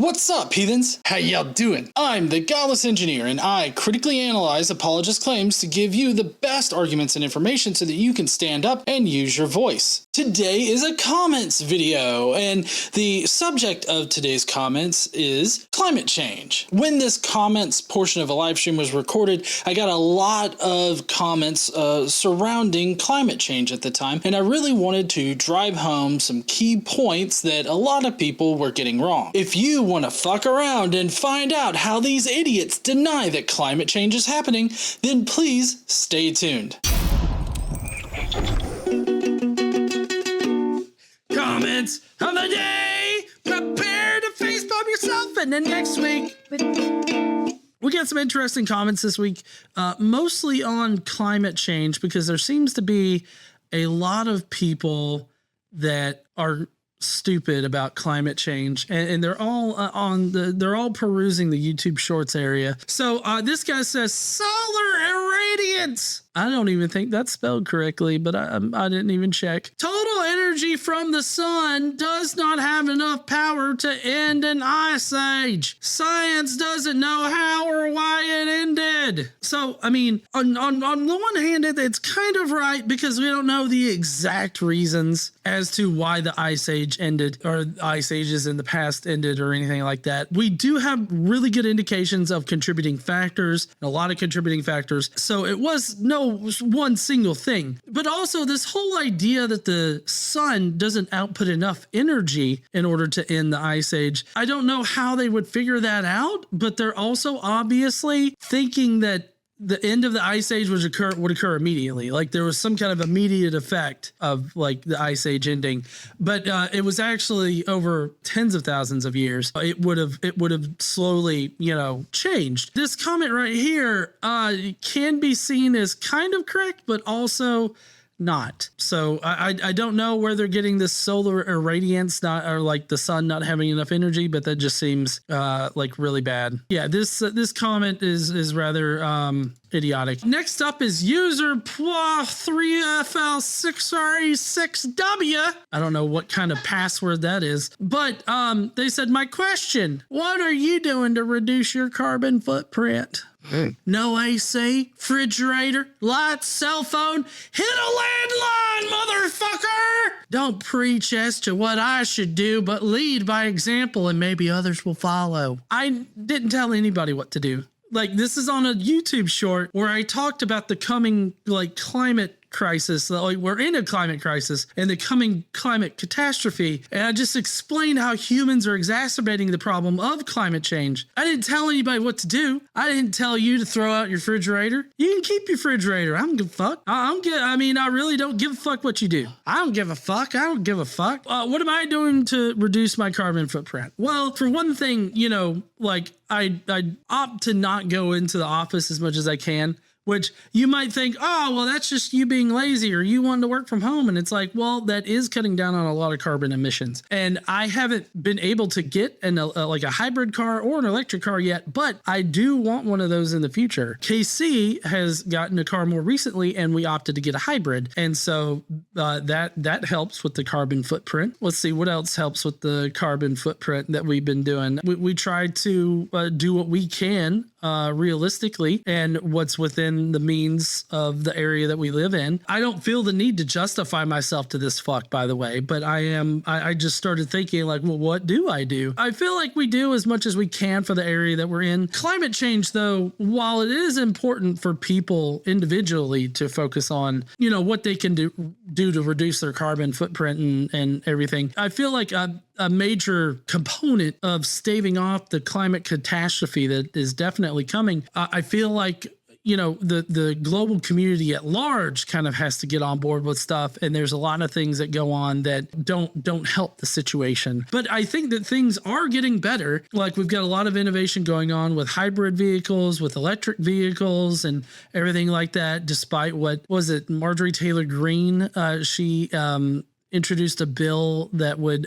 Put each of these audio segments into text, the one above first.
What's up, heathens? How y'all doing? I'm the Godless engineer, and I critically analyze apologist claims to give you the best arguments and information so that you can stand up and use your voice. Today is a comments video, and the subject of today's comments is climate change. When this comments portion of a live stream was recorded, I got a lot of comments surrounding climate change at the time, and I really wanted to drive home some key points that a lot of people were getting wrong. If you want to fuck around and find out how these idiots deny that climate change is happening, then please stay tuned. Comments of the day! Prepare to facepalm yourself, and then next week we got some interesting comments this week, mostly on climate change, because there seems to be a lot of people that are stupid about climate change, and they're all they're all perusing the YouTube Shorts area. So this guy says solar irradiance. I don't even think that's spelled correctly, but I didn't even check. Total energy from the sun does not have enough power to end an ice age. Science doesn't know how or why it ended. So, I mean, on the one hand, it's kind of right, because we don't know the exact reasons as to why the ice age ended, or ice ages in the past ended, or anything like that. We do have really good indications of contributing factors, a lot of contributing factors. So it was no one single thing, but also this whole idea that the sun doesn't output enough energy in order to end the ice age. I don't know how they would figure that out, but they're also obviously thinking that the end of the ice age would occur immediately. Like there was some kind of immediate effect of like the ice age ending, but it was actually over tens of thousands of years. It would have slowly, changed. This comment right here can be seen as kind of correct, but also not. So I don't know where they're getting this solar irradiance, or like the sun not having enough energy, but that just seems like really bad. Yeah, this comment is rather idiotic. Next up is user 3FL6RE6W. I don't know what kind of password that is, but they said, my question, what are you doing to reduce your carbon footprint? No AC, refrigerator, lights, cell phone, hit a landline, motherfucker! Don't preach as to what I should do, but lead by example, and maybe others will follow. I didn't tell anybody what to do. Like, this is on a YouTube short where I talked about the coming, climate crisis. Like, we're in a climate crisis and the coming climate catastrophe. And I just explained how humans are exacerbating the problem of climate change. I didn't tell anybody what to do. I didn't tell you to throw out your refrigerator. You can keep your refrigerator. I don't give a fuck. I really don't give a fuck what you do. I don't give a fuck. I don't give a fuck. What am I doing to reduce my carbon footprint? Well, for one thing, I opt to not go into the office as much as I can, which you might think, oh, well, that's just you being lazy or you wanting to work from home. And it's like, well, that is cutting down on a lot of carbon emissions. And I haven't been able to get a hybrid car or an electric car yet, but I do want one of those in the future. KC has gotten a car more recently, and we opted to get a hybrid. And so that helps with the carbon footprint. Let's see what else helps with the carbon footprint that we've been doing. We try to do what we can realistically and what's within the means of the area that we live in. I don't feel the need to justify myself to this fuck, by the way, but I just started thinking well, what do? I feel like we do as much as we can for the area that we're in. Climate change, though, while it is important for people individually to focus on, what they can do to reduce their carbon footprint and everything, I feel like a major component of staving off the climate catastrophe that is definitely coming. I feel like, the global community at large kind of has to get on board with stuff. And there's a lot of things that go on that don't help the situation. But I think that things are getting better. Like, we've got a lot of innovation going on with hybrid vehicles, with electric vehicles and everything like that, despite what was it, Marjorie Taylor Greene, she introduced a bill that would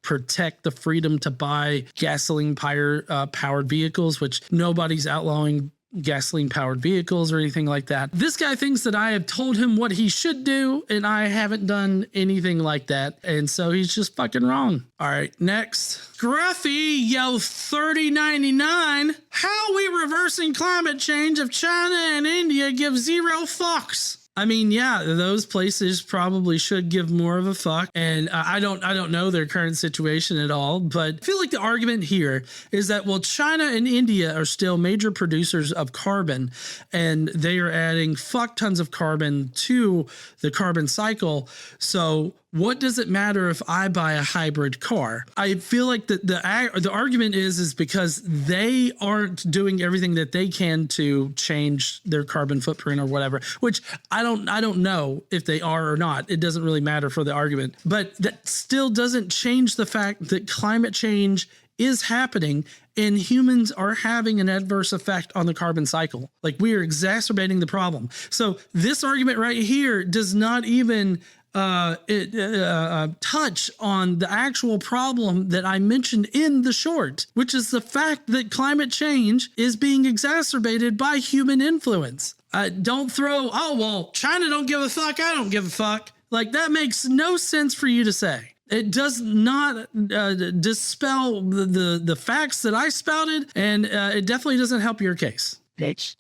protect the freedom to buy gasoline powered vehicles, which nobody's outlawing gasoline powered vehicles or anything like that. This guy thinks that I have told him what he should do, and I haven't done anything like that. And so he's just fucking wrong. All right, next. Scruffy Yo 3099. How are we reversing climate change if China and India give zero fucks? I mean, yeah, those places probably should give more of a fuck. And I don't know their current situation at all, but I feel like the argument here is that, well, China and India are still major producers of carbon, and they are adding fuck tons of carbon to the carbon cycle. So what does it matter if I buy a hybrid car? I feel like the argument is because they aren't doing everything that they can to change their carbon footprint or whatever, which I don't know if they are or not. It doesn't really matter for the argument, but that still doesn't change the fact that climate change is happening and humans are having an adverse effect on the carbon cycle. Like, we are exacerbating the problem. So this argument right here does not even touch on the actual problem that I mentioned in the short, which is the fact that climate change is being exacerbated by human influence. Don't throw, oh, well, China don't give a fuck, I don't give a fuck. Like, that makes no sense for you to say. It does not dispel the facts that I spouted, and it definitely doesn't help your case. Bitch.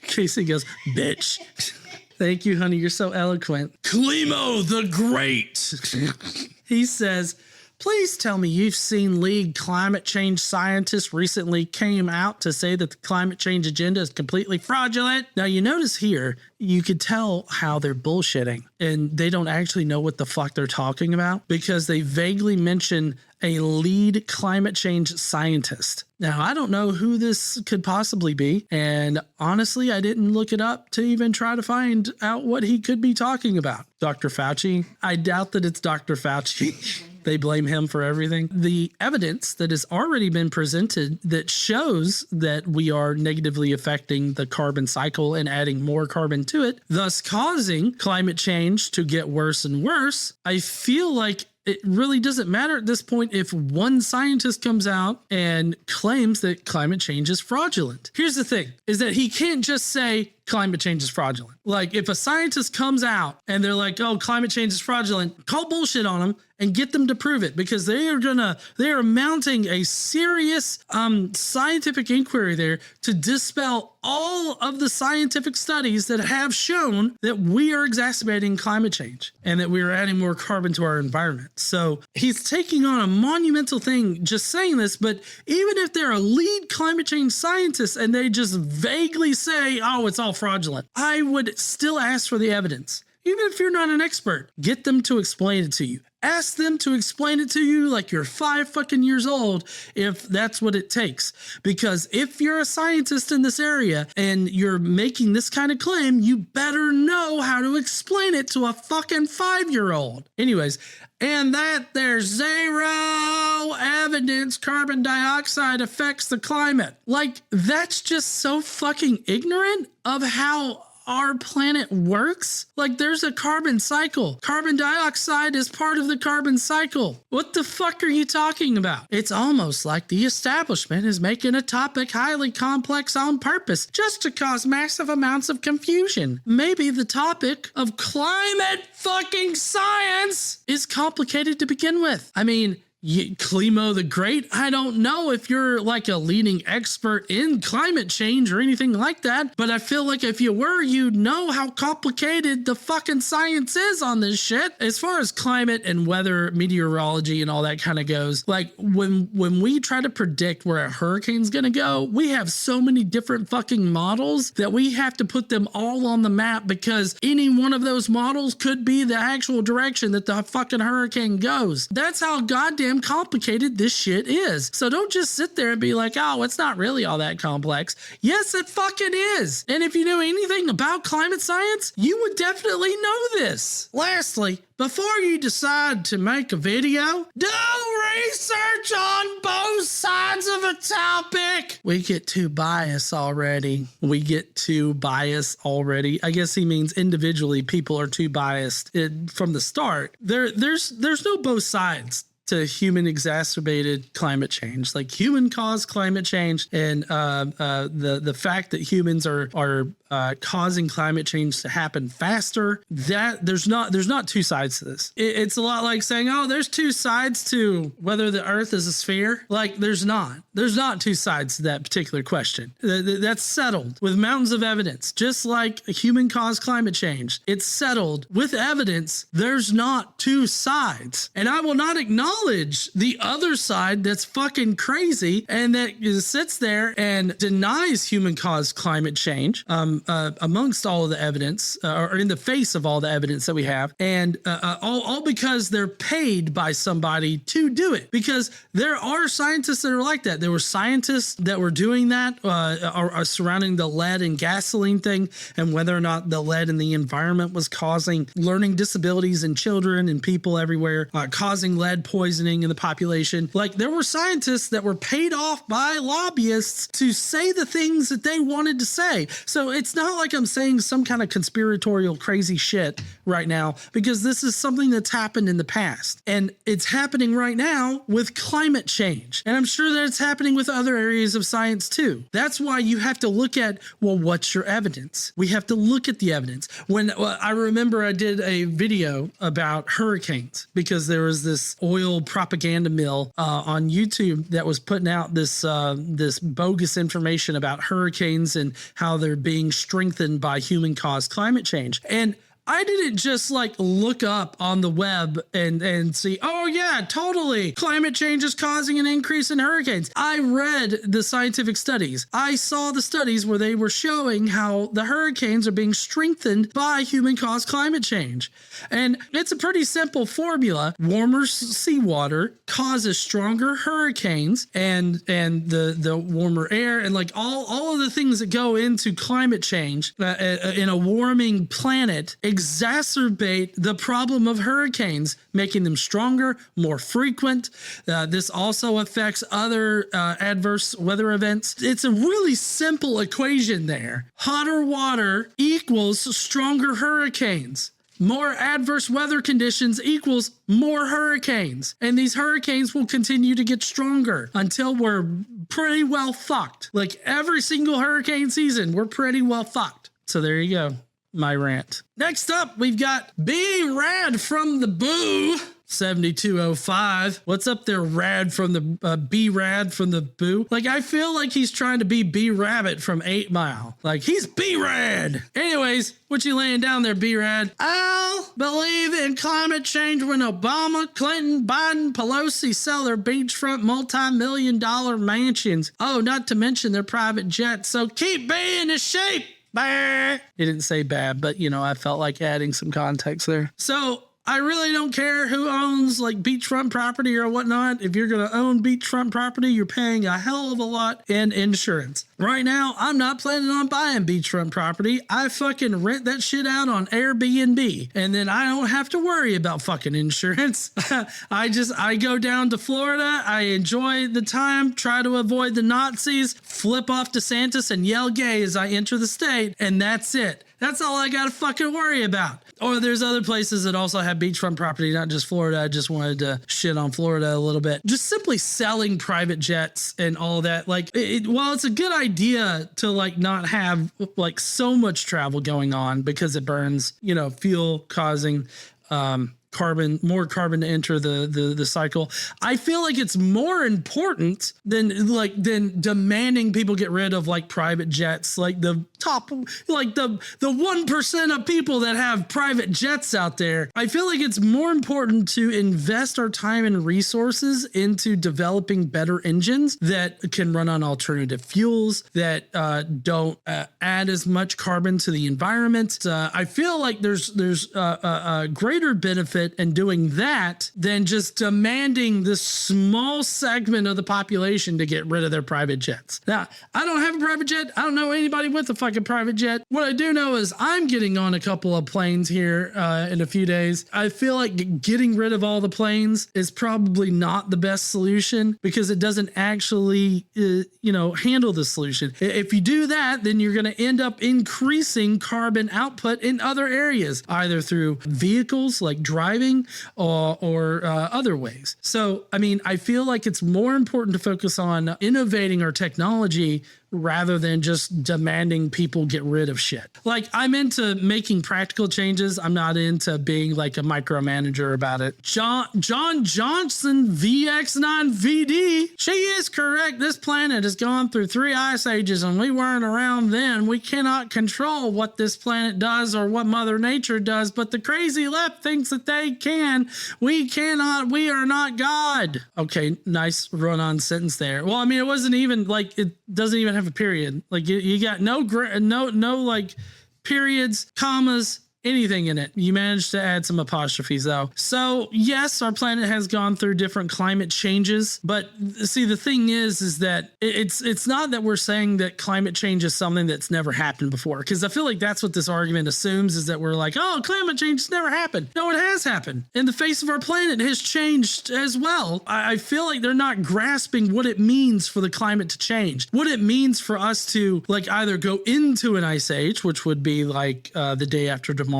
Casey goes, bitch. Thank you, honey. You're so eloquent. Climo the Great. He says, please tell me you've seen lead climate change scientists recently came out to say that the climate change agenda is completely fraudulent. Now, you notice here, you could tell how they're bullshitting and they don't actually know what the fuck they're talking about because they vaguely mention a lead climate change scientist. Now, I don't know who this could possibly be. And honestly, I didn't look it up to even try to find out what he could be talking about. Dr. Fauci? I doubt that it's Dr. Fauci. They blame him for everything. The evidence that has already been presented that shows that we are negatively affecting the carbon cycle and adding more carbon to it, thus causing climate change to get worse and worse. I feel like it really doesn't matter at this point if one scientist comes out and claims that climate change is fraudulent. Here's the thing, is that he can't just say climate change is fraudulent. Like, if a scientist comes out and they're like, oh, climate change is fraudulent, call bullshit on them and get them to prove it, because they are mounting a serious scientific inquiry there to dispel all of the scientific studies that have shown that we are exacerbating climate change and that we are adding more carbon to our environment. So he's taking on a monumental thing just saying this, but even if they're a lead climate change scientist and they just vaguely say, oh, it's all fraudulent, I would still ask for the evidence. Even if you're not an expert, get them to explain it to you. Ask them to explain it to you like you're 5 fucking years old, if that's what it takes. Because if you're a scientist in this area and you're making this kind of claim, you better know how to explain it to a fucking 5-year-old. Anyways, and that there's zero evidence carbon dioxide affects the climate. Like, that's just so fucking ignorant of how our planet works. Like, there's a carbon cycle. Carbon dioxide is part of the carbon cycle. What the fuck are you talking about? It's almost like the establishment is making a topic highly complex on purpose just to cause massive amounts of confusion. Maybe the topic of climate fucking science is complicated to begin with. I mean, Climo the Great, I don't know if you're like a leading expert in climate change or anything like that, but I feel like if you were, you'd know how complicated the fucking science is on this shit. As far as climate and weather, meteorology and all that kind of goes, like when we try to predict where a hurricane's gonna go, we have so many different fucking models that we have to put them all on the map, because any one of those models could be the actual direction that the fucking hurricane goes. That's how goddamn complicated this shit is. So don't just sit there and be like, oh, it's not really all that complex. Yes, it fucking is. And if you knew anything about climate science, you would definitely know this. Lastly, before you decide to make a video, do research on both sides of a topic. We get too biased already. I guess he means individually people are too biased from the start. There's no both sides to human exacerbated climate change, like human caused climate change, and the fact that humans are causing climate change to happen faster. That there's not two sides to this. It's a lot like saying, oh, there's two sides to whether the Earth is a sphere. Like there's not two sides to that particular question. That's settled with mountains of evidence. Just like human caused climate change, it's settled with evidence. There's not two sides, and I will not acknowledge the other side that's fucking crazy and that sits there and denies human caused climate change amongst all of the evidence, or in the face of all the evidence that we have, and all because they're paid by somebody to do it. Because there are scientists that are like that. There were scientists that were doing that surrounding the lead and gasoline thing, and whether or not the lead in the environment was causing learning disabilities in children and people everywhere, causing lead poisoning in the population. Like there were scientists that were paid off by lobbyists to say the things that they wanted to say. So it's not like I'm saying some kind of conspiratorial crazy shit right now, because this is something that's happened in the past, and it's happening right now with climate change. And I'm sure that it's happening with other areas of science too. That's why you have to look at, well, what's your evidence? We have to look at the evidence. I remember I did a video about hurricanes, because there was this oil propaganda mill on YouTube that was putting out this bogus information about hurricanes and how they're being strengthened by human caused climate change. And I didn't just like look up on the web and see, oh yeah, totally, climate change is causing an increase in hurricanes. I read the scientific studies. I saw the studies where they were showing how the hurricanes are being strengthened by human caused climate change. And it's a pretty simple formula. Warmer seawater causes stronger hurricanes, and the warmer air and like all of the things that go into climate change in a warming planet exacerbate the problem of hurricanes, making them stronger, more frequent. This also affects other adverse weather events. It's a really simple equation there. Hotter water equals stronger hurricanes. More adverse weather conditions equals more hurricanes. And these hurricanes will continue to get stronger until we're pretty well fucked. Like every single hurricane season, we're pretty well fucked. So there you go. My rant. Next up, we've got B Rad from the Boo. 7205. What's up there, Rad from the B Rad from the Boo? Like, I feel like he's trying to be B Rabbit from 8 Mile. Like, he's B Rad. Anyways, what you laying down there, B Rad? I'll believe in climate change when Obama, Clinton, Biden, Pelosi sell their beachfront multi-million-dollar mansions. Oh, not to mention their private jets. So keep being in shape. Bah. He didn't say bad, but I felt like adding some context there. So I really don't care who owns like beachfront property or whatnot. If you're going to own beachfront property, you're paying a hell of a lot in insurance. Right now, I'm not planning on buying beachfront property. I fucking rent that shit out on Airbnb, and then I don't have to worry about fucking insurance. I go down to Florida. I enjoy the time, try to avoid the Nazis, flip off DeSantis and yell gay as I enter the state. And that's it. That's all I got to fucking worry about. Or there's other places that also have beachfront property, not just Florida. I just wanted to shit on Florida a little bit. Just simply selling private jets and all that. Like, while it's a good idea to like not have like so much travel going on because it burns, fuel, causing more carbon to enter the cycle. I feel like it's more important than demanding people get rid of like private jets, like the top, like the 1% of people that have private jets out there. I feel like it's more important to invest our time and resources into developing better engines that can run on alternative fuels that don't add as much carbon to the environment. I feel like there's a greater benefit in doing that than just demanding this small segment of the population to get rid of their private jets. Now, I don't have a private jet. I don't know anybody with a fucking private jet. What I do know is I'm getting on a couple of planes here in a few days. I feel like getting rid of all the planes is probably not the best solution because it doesn't actually, handle the solution. If you do that, then you're going to end up increasing carbon output in other areas, either through vehicles like driving driving or other ways. So, I mean, I feel like it's more important to focus on innovating our technology rather than just demanding people get rid of shit. Like, I'm into making practical changes. I'm not into being like a micromanager about it. John Johnson VX9VD. She is correct. This planet has gone through 3 ice ages and we weren't around then. We cannot control what this planet does or what Mother Nature does, but the crazy left thinks that they can. We cannot. We are not God. Okay, nice run-on sentence there. Well, I mean, it wasn't even like, it doesn't even have a period. Like you got no like periods, commas, anything in it. You managed to add some apostrophes though. So yes, our planet has gone through different climate changes, but see, the thing is that it's not that we're saying that climate change is something that's never happened before. Because I feel like that's what this argument assumes, is that we're like, oh, climate change has never happened. No, it has happened. And the face of our planet has changed as well. I feel like they're not grasping what it means for the climate to change. What it means for us to like either go into an ice age, which would be like the day after tomorrow,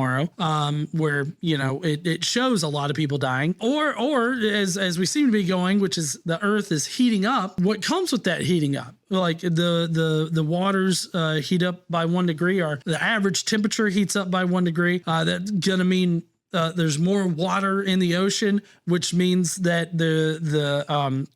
where, you know, it shows a lot of people dying, or as we seem to be going, which is the earth is heating up. What comes with that heating up? Like the waters heat up by 1 degree, or the average temperature heats up by 1 degree. That's gonna mean there's more water in the ocean, which means that the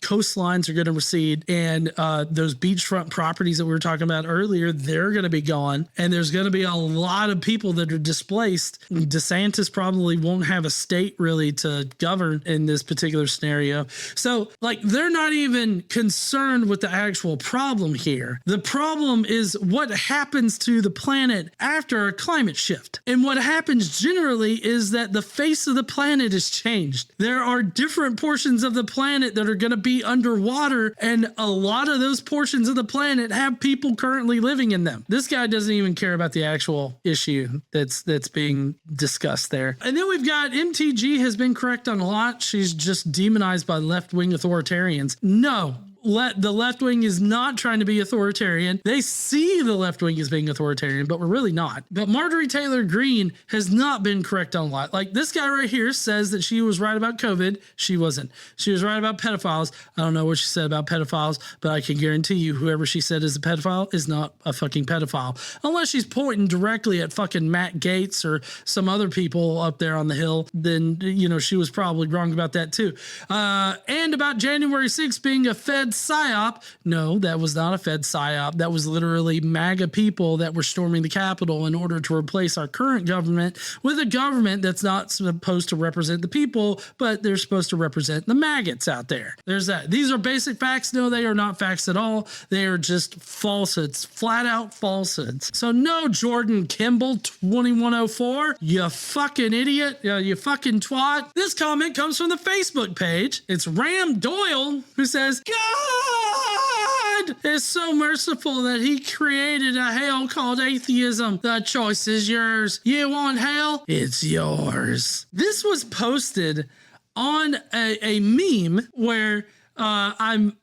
coastlines are going to recede, and those beachfront properties that we were talking about earlier, they're going to be gone, and there's going to be a lot of people that are displaced. DeSantis probably won't have a state really to govern in this particular scenario. So like, they're not even concerned with the actual problem here. The problem is what happens to the planet after a climate shift. And what happens generally is that the face of the planet has changed. There are different portions of the planet that are going to be underwater, and a lot of those portions of the planet have people currently living in them. This guy doesn't even care about the actual issue that's being discussed there. And then we've got MTG has been correct on a lot. She's just demonized by left-wing authoritarians. No. The left wing is not trying to be authoritarian. They see the left wing as being authoritarian, but we're really not. But Marjorie Taylor Greene has not been correct on a lot. Like, this guy right here says that she was right about COVID. She wasn't. She was right about pedophiles. I don't know what she said about pedophiles, but I can guarantee you whoever she said is a pedophile is not a fucking pedophile. Unless she's pointing directly at fucking Matt Gaetz or some other people up there on the hill, then, you know, she was probably wrong about that too. And about January 6th being a Fed psyop. No, that was not a Fed psyop. That was literally MAGA people that were storming the Capitol in order to replace our current government with a government that's not supposed to represent the people, but they're supposed to represent the maggots out there. There's that. These are basic facts. No, they are not facts at all. They are just falsehoods, flat out falsehoods. So no, Jordan Kimball 2104, you fucking idiot, you fucking twat. This comment comes from the Facebook page. It's Ram Doyle, who says, God is so merciful that he created a hell called atheism. The choice is yours. You want hell? It's yours. This was posted on a meme where I'm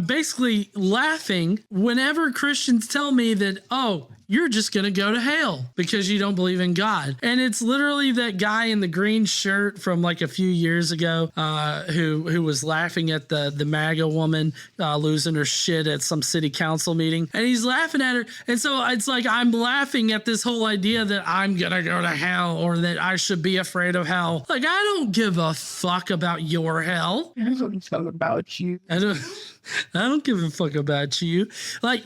basically laughing whenever Christians tell me that, oh, you're just going to go to hell because you don't believe in God. And it's literally that guy in the green shirt from like a few years ago who was laughing at the MAGA woman losing her shit at some city council meeting. And he's laughing at her. And so it's like, I'm laughing at this whole idea that I'm going to go to hell or that I should be afraid of hell. Like, I don't give a fuck about your hell. I don't talk about you. I don't give a fuck about you. Like,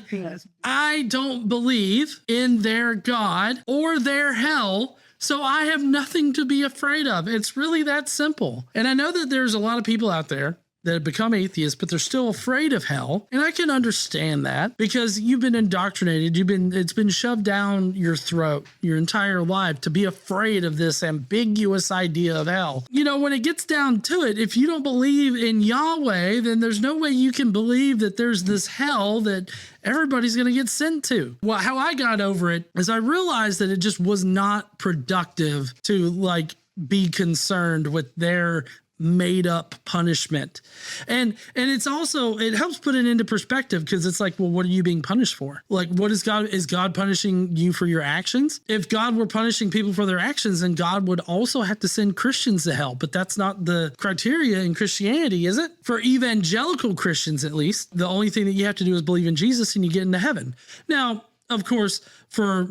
I don't believe in their God or their hell, so I have nothing to be afraid of. It's really that simple. And I know that there's a lot of people out there that have become atheists, but they're still afraid of hell. And I can understand that because you've been indoctrinated. It's been shoved down your throat your entire life to be afraid of this ambiguous idea of hell. You know, when it gets down to it, if you don't believe in Yahweh, then there's no way you can believe that there's this hell that everybody's going to get sent to. Well, how I got over it is I realized that it just was not productive to like be concerned with their made up punishment. And it's also, it helps put it into perspective, because it's like, well, what are you being punished for? Like, what is God punishing you for your actions? If God were punishing people for their actions, then God would also have to send Christians to hell. But that's not the criteria in Christianity, is it? For evangelical Christians, at least, the only thing that you have to do is believe in Jesus and you get into heaven. Now, of course, for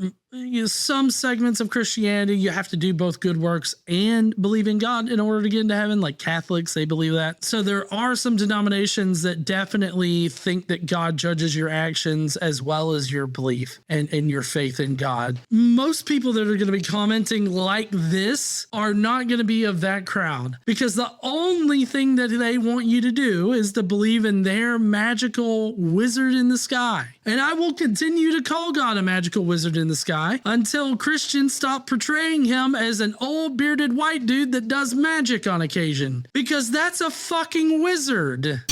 some segments of Christianity, you have to do both good works and believe in God in order to get into heaven. Like Catholics, they believe that. So there are some denominations that definitely think that God judges your actions as well as your belief and your faith in God. Most people that are going to be commenting like this are not going to be of that crowd, because the only thing that they want you to do is to believe in their magical wizard in the sky. And I will continue to call God a magical wizard in the sky until Christians stop portraying him as an old bearded white dude that does magic on occasion, because that's a fucking wizard.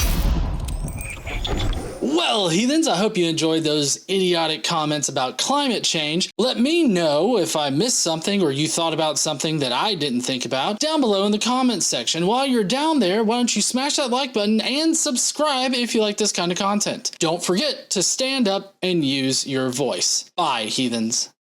Well, heathens, I hope you enjoyed those idiotic comments about climate change. Let me know if I missed something or you thought about something that I didn't think about down below in the comments section. While you're down there, why don't you smash that like button and subscribe if you like this kind of content. Don't forget to stand up and use your voice. Bye, heathens.